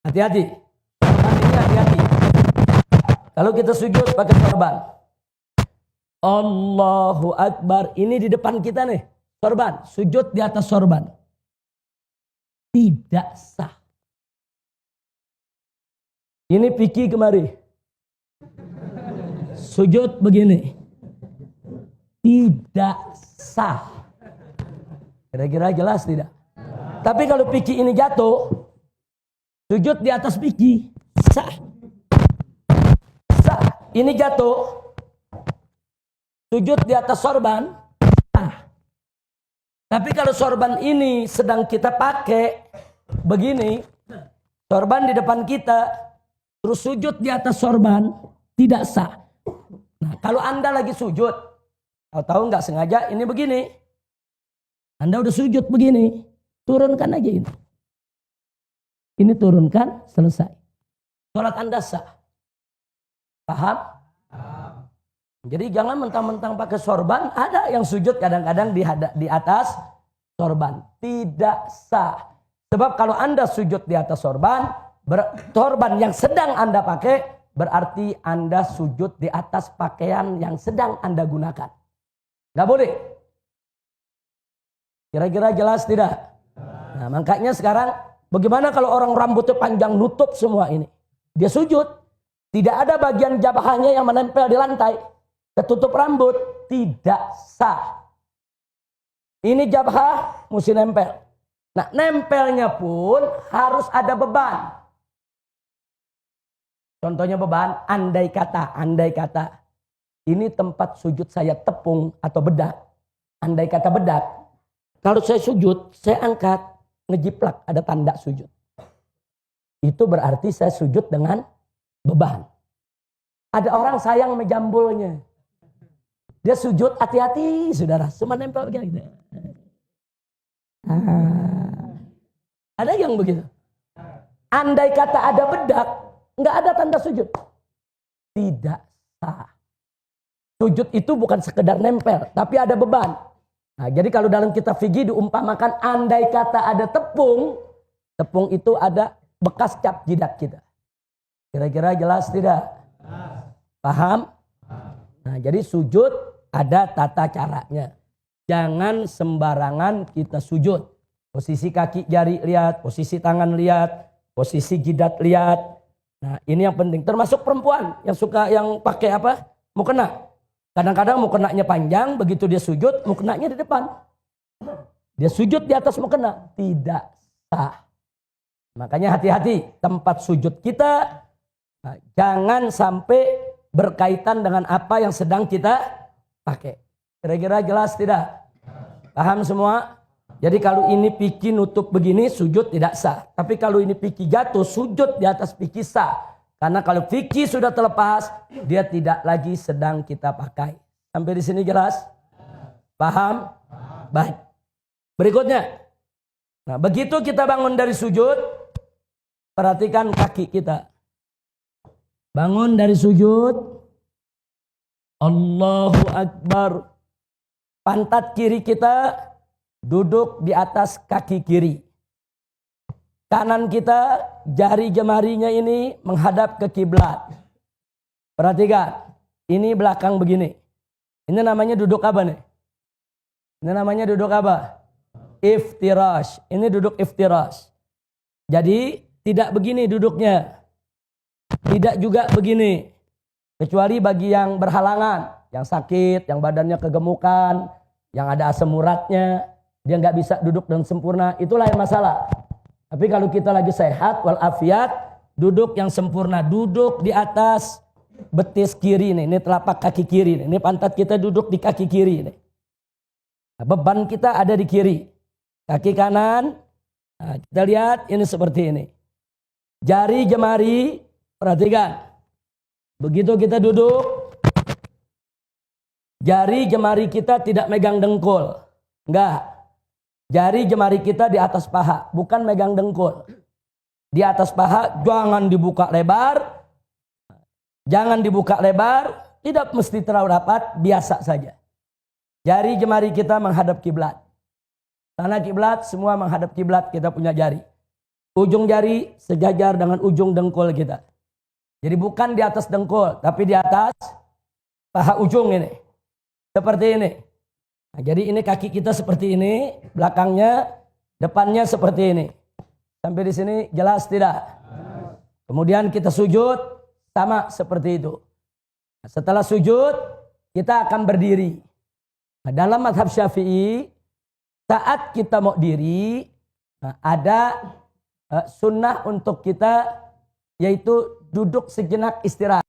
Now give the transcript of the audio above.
Hati-hati. Sorban ini hati-hati. Kalau kita sujud pakai sorban. Allahu Akbar. Ini di depan kita nih. Sorban. Sujud di atas sorban. Tidak sah. Ini Piki kemari. Sujud begini. Tidak sah. Kira-kira jelas tidak? Tapi kalau Piki ini jatuh, sujud di atas Piki, sah. Sah. Ini jatuh, sujud di atas sorban, sah. Tapi kalau sorban ini sedang kita pakai begini, sorban di depan kita, terus sujud di atas sorban, tidak sah. Nah, kalau Anda lagi sujud, tahu-tahu nggak sengaja ini begini, Anda udah sujud begini, turunkan aja ini. Ini turunkan, selesai. Sholat Anda sah. Paham? Jadi jangan mentang-mentang pakai sorban, ada yang sujud kadang-kadang di atas sorban. Tidak sah. Sebab kalau Anda sujud di atas sorban, sorban yang sedang Anda pakai, berarti Anda sujud di atas pakaian yang sedang Anda gunakan. Nggak boleh. Kira-kira jelas tidak? Nah, makanya sekarang bagaimana kalau orang rambutnya panjang nutup semua ini? Dia sujud, tidak ada bagian jabahnya yang menempel di lantai, ketutup rambut, tidak sah. Ini jabah mesti nempel. Nah, nempelnya pun harus ada beban. Contohnya beban, andai kata, ini tempat sujud saya tepung atau bedak. Andai kata bedak, kalau saya sujud, saya angkat, ngejiplak, ada tanda sujud. Itu berarti saya sujud dengan beban. Ada orang sayang menjambulnya. Dia sujud, hati-hati saudara, cuma nempel gitu. Ada yang begitu. Andai kata ada bedak, nggak ada tanda sujud. Tidak sah. Sujud itu bukan sekedar nempel, tapi ada beban. Nah, jadi kalau dalam kitab fikih diumpamakan andai kata ada tepung, tepung itu ada bekas cap jidat kita. Kira-kira jelas tidak? Paham? Nah, jadi sujud ada tata caranya. Jangan sembarangan kita sujud. Posisi kaki jari lihat, posisi tangan lihat, posisi jidat lihat. Nah, ini yang penting. Termasuk perempuan yang suka yang pakai apa? Mukena. Kadang-kadang mukenanya panjang, begitu dia sujud, mukenanya di depan. Dia sujud di atas mukena. Tidak sah. Makanya hati-hati tempat sujud kita. Nah, jangan sampai berkaitan dengan apa yang sedang kita pakai. Kira-kira jelas tidak? Paham semua? Jadi kalau ini Piki nutup begini, sujud tidak sah. Tapi kalau ini Piki jatuh, sujud di atas Piki sah. Karena kalau Piki sudah terlepas, dia tidak lagi sedang kita pakai. Sampai di sini jelas? Paham? Baik. Berikutnya. Nah, begitu kita bangun dari sujud, perhatikan kaki kita. Bangun dari sujud. Allahu Akbar. Pantat kiri kita duduk di atas kaki kiri. Kanan kita, jari jemarinya ini menghadap ke kiblat. Perhatikan, ini belakang begini. Ini namanya duduk apa nih? Ini namanya duduk apa? Iftirash. Ini duduk iftirash. Jadi tidak begini duduknya. Tidak juga begini. Kecuali bagi yang berhalangan, yang sakit, yang badannya kegemukan, yang ada asam uratnya, dia nggak bisa duduk dengan sempurna, itu lain masalah. Tapi kalau kita lagi sehat walafiat, duduk yang sempurna, duduk di atas betis kiri nih, ini telapak kaki kiri nih, ini pantat kita duduk di kaki kiri nih. Nah, beban kita ada di kiri, kaki kanan. Nah, kita lihat ini seperti ini. Jari jemari, perhatikan. Begitu kita duduk, jari jemari kita tidak megang dengkul, enggak. Jari jemari kita di atas paha, bukan megang dengkul. Di atas paha, jangan dibuka lebar. Jangan dibuka lebar, tidak mesti terlalu rapat, biasa saja. Jari jemari kita menghadap kiblat. Tanah kiblat, semua menghadap kiblat, kita punya jari. ujung jari sejajar dengan ujung dengkul kita. Jadi bukan di atas dengkul, tapi di atas paha ujung ini. Seperti ini. Nah, jadi ini kaki kita seperti ini, belakangnya, depannya seperti ini. Sampai di sini jelas tidak? Kemudian kita sujud sama seperti itu. Nah, setelah sujud kita akan berdiri. Nah, dalam mazhab Syafi'i saat kita mau diri ada sunnah untuk kita yaitu duduk sejenak istirahat.